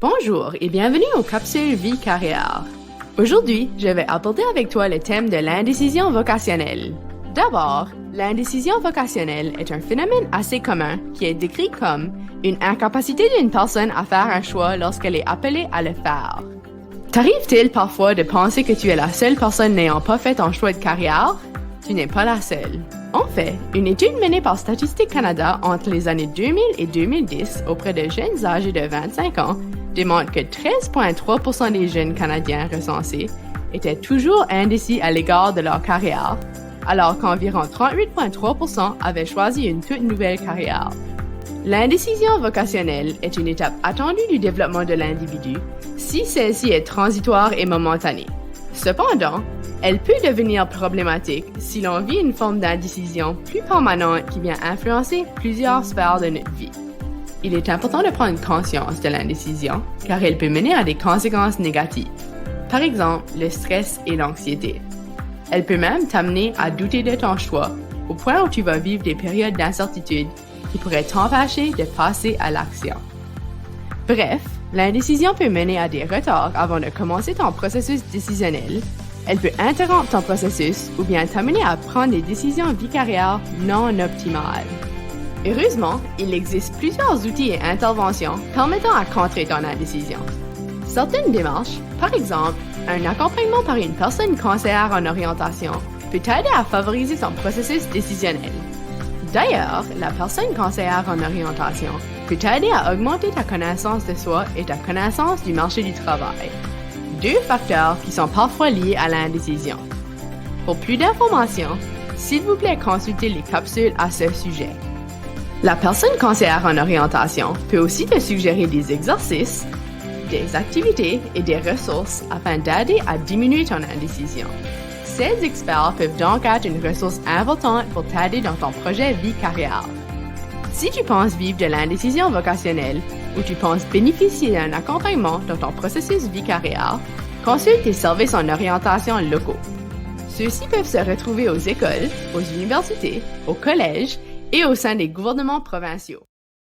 Bonjour et bienvenue aux capsules Vie Carrière. Aujourd'hui, je vais aborder avec toi le thème de l'indécision vocationnelle. D'abord, l'indécision vocationnelle est un phénomène assez commun qui est décrit comme une incapacité d'une personne à faire un choix lorsqu'elle est appelée à le faire. T'arrive-t-il parfois de penser que tu es la seule personne n'ayant pas fait ton choix de carrière? Tu n'es pas la seule. En fait, une étude menée par Statistique Canada entre les années 2000 et 2010 auprès de jeunes âgés de 25 ans démontre que 13,3% des jeunes Canadiens recensés étaient toujours indécis à l'égard de leur carrière, alors qu'environ 38,3% avaient choisi une toute nouvelle carrière. L'indécision vocationnelle est une étape attendue du développement de l'individu si celle-ci est transitoire et momentanée. Cependant, elle peut devenir problématique si l'on vit une forme d'indécision plus permanente qui vient influencer plusieurs sphères de notre vie. Il est important de prendre conscience de l'indécision car elle peut mener à des conséquences négatives. Par exemple, le stress et l'anxiété. Elle peut même t'amener à douter de ton choix au point où tu vas vivre des périodes d'incertitude qui pourraient t'empêcher de passer à l'action. Bref, l'indécision peut mener à des retards avant de commencer ton processus décisionnel. Elle peut interrompre ton processus ou bien t'amener à prendre des décisions vie-carrière non optimales. Heureusement, il existe plusieurs outils et interventions permettant à contrer ton indécision. Certaines démarches, par exemple, un accompagnement par une personne conseillère en orientation, peut t'aider à favoriser ton processus décisionnel. D'ailleurs, la personne conseillère en orientation peut t'aider à augmenter ta connaissance de soi et ta connaissance du marché du travail. Deux facteurs qui sont parfois liés à l'indécision. Pour plus d'informations, s'il vous plaît, consultez les capsules à ce sujet. La personne conseillère en orientation peut aussi te suggérer des exercices, des activités et des ressources afin d'aider à diminuer ton indécision. Ces experts peuvent donc être une ressource importante pour t'aider dans ton projet vie-carrière. Si tu penses vivre de l'indécision vocationnelle ou tu penses bénéficier d'un accompagnement dans ton processus vie-carrière, consulte tes services en orientation locaux. Ceux-ci peuvent se retrouver aux écoles, aux universités, aux collèges et au sein des gouvernements provinciaux.